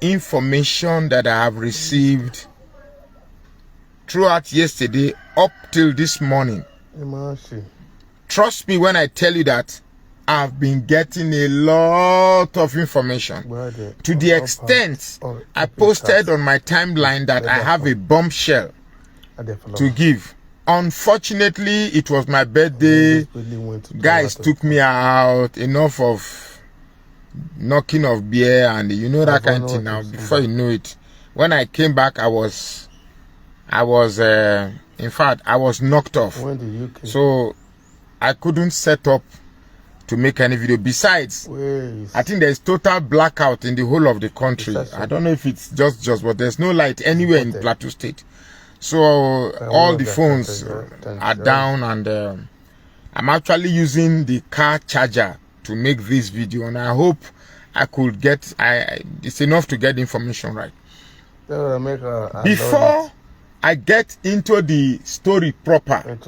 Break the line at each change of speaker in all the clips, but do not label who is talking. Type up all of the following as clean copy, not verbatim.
information that I have received throughout yesterday up till this morning. Trust me when I tell you that I've been getting a lot of information to the extent I posted on my timeline that I have a bombshell to give. Unfortunately, it was my birthday. Guys took me out. Enough of knocking of beer and you know that kind of thing. Now, before you know it, when I came back, I was in fact, I was knocked off. So I couldn't set up to make any video. Besides, I think there's total blackout in the whole of the country. I don't know if it's just, but there's no light anywhere in Plateau State. So all the phones are down, and I'm actually using the car charger to make this video, and I hope I could get it's enough to get information right. Before I get into the story proper,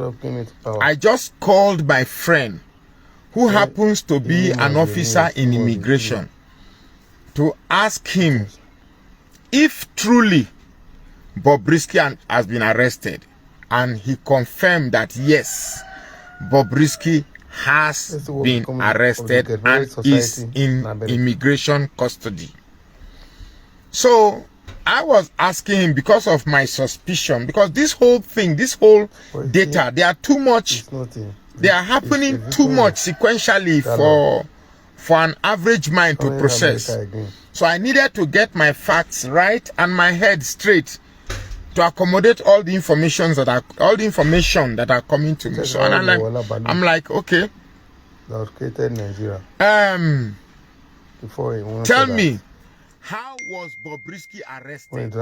I just called my friend who happens to be an officer in immigration to ask him if truly Bobrisky has been arrested, and he confirmed that yes, Bobrisky has been arrested and is in immigration custody. So I was asking him because of my suspicion, because this whole thing, this whole data, they are too much, they are happening too much sequentially for an average mind to process. So I needed to get my facts right and my head straight to accommodate all the information that are coming to me. So and I'm like, okay. Tell me, how was Bobrisky arrested?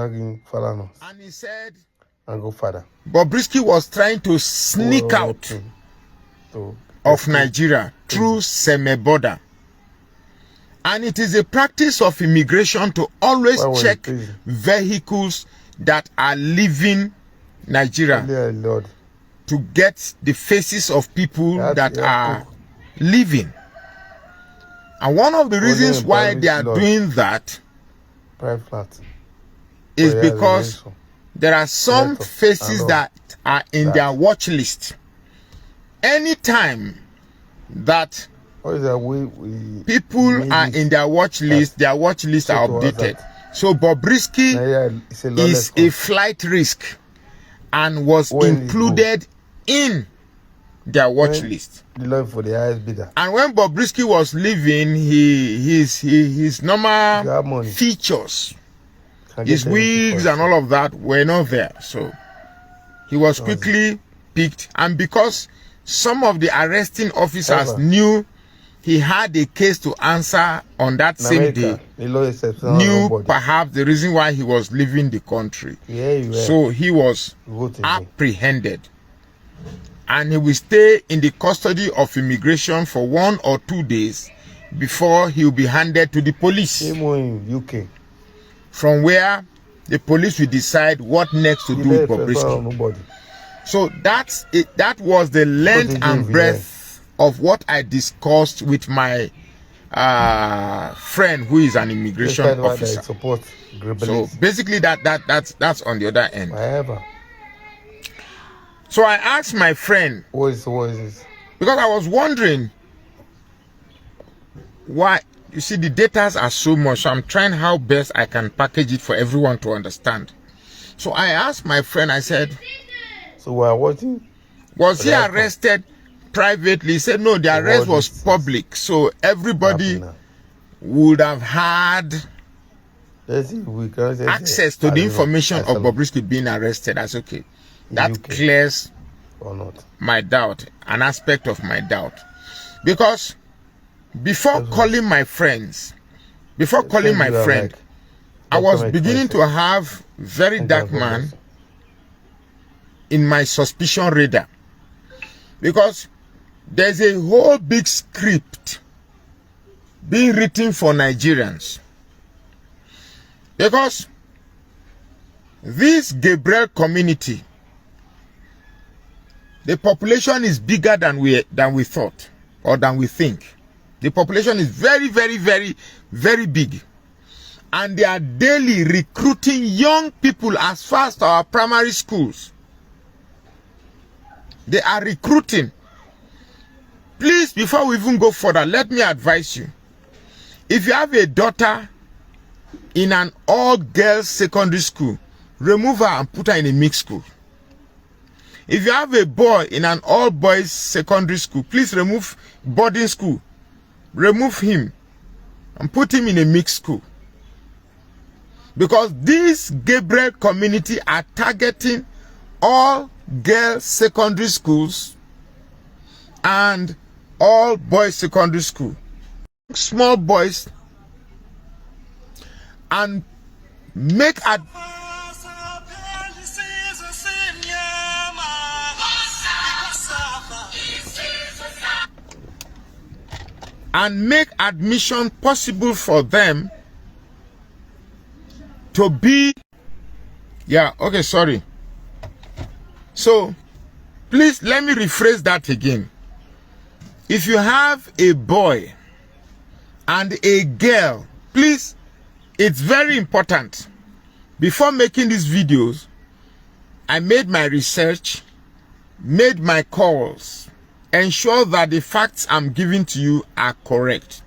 And he said Bobrisky was trying to sneak out of Nigeria through Seme border. And it is a practice of immigration to always check vehicles that are leaving Nigeria to get the faces of people that are leaving. And one of the reasons why they are doing that is because there are some faces that are in their watch list. Anytime that people are in their watch list are updated. So Bobrisky is a flight risk and was included in their watch list. And when Bobrisky was leaving, his normal features, his wigs and all of that were not there. So he was quickly picked, and because some of the arresting officers knew he had a case to answer on that same day, knew perhaps the reason why he was leaving the country. So he was apprehended, and he will stay in the custody of immigration for 1 or 2 days before he will be handed to the police, from where the police will decide what next to do with Bobrisky. So that's it. That was the length and breadth of what I discussed with my friend who is an immigration officer. So basically that's on the other end. So I asked my friend, because I was wondering why. You see, the data are so much, so I'm trying how best I can package it for everyone to understand. So I asked my friend, I said, so we're watching. Was he arrested privately? He said no, the arrest was public, so everybody would have had access to the information of Bobrisky being arrested. That's okay. That clears my doubt, an aspect of my doubt. Because before calling my friend, I was beginning to have very dark man in my suspicion radar, because there's a whole big script being written for Nigerians. Because this Gabriel community, the population is bigger than we thought, or than we think. The population is very, very, very, very big. and they are daily recruiting young people as far as our primary schools. They are recruiting. Please, before we even go further, let me advise you. If you have a daughter in an all-girls secondary school, remove her and put her in a mixed school. If you have a boy in an all-boys secondary school, please remove boarding school. Remove him and put him in a mixed school. Because this Gabriel community are targeting all girls secondary schools and all boys secondary school. Small boys, and make admission possible for them to be, so please let me rephrase that again. If you have a boy and a girl, please, it's very important. Before making these videos, I made my research, made my calls, ensure that the facts I'm giving to you are correct.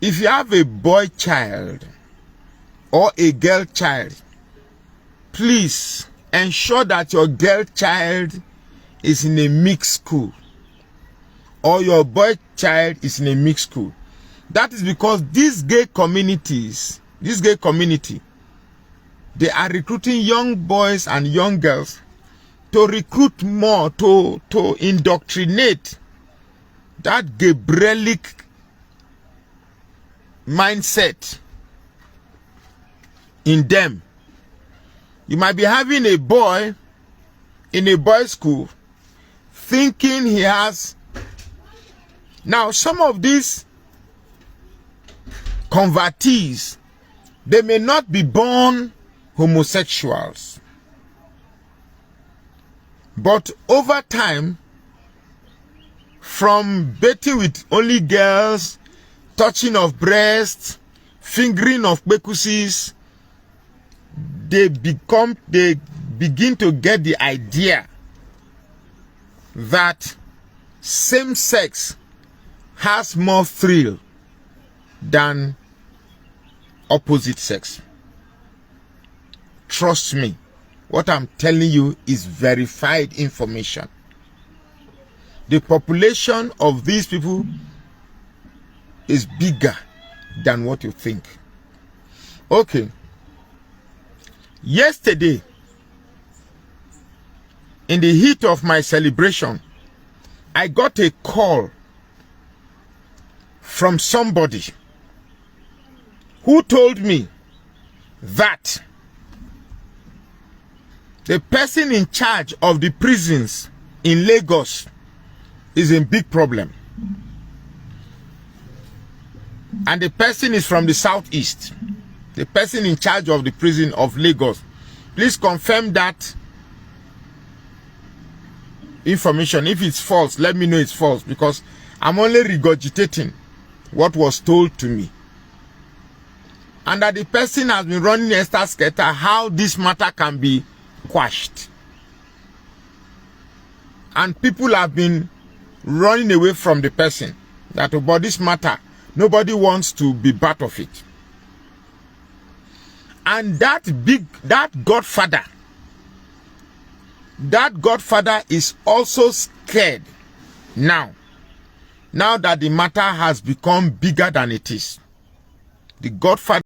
If you have a boy child or a girl child, please ensure that your girl child is in a mixed school or your boy child is in a mixed school. That is because these gay community, they are recruiting young boys and young girls to recruit more, to indoctrinate that Gabrielic mindset in them. You might be having a boy in a boys' school thinking he has. Now, some of these convertees, they may not be born homosexuals, but over time, from bathing with only girls, touching of breasts, fingering of bekusis, they begin to get the idea that same sex has more thrill than opposite sex. Trust me, what I'm telling you is verified information. The population of these people is bigger than what you think. Okay. Yesterday, in the heat of my celebration, I got a call from somebody who told me that the person in charge of the prisons in Lagos is a big problem. And the person is from the southeast. The person in charge of the prison of Lagos. Please confirm that information. If it's false, let me know it's false, because I'm only regurgitating what was told to me. And that the person has been running a scatter how this matter can be quashed. And people have been running away from the person. That about this matter, nobody wants to be part of it. And that godfather is also scared now that the matter has become bigger than it is. The godfather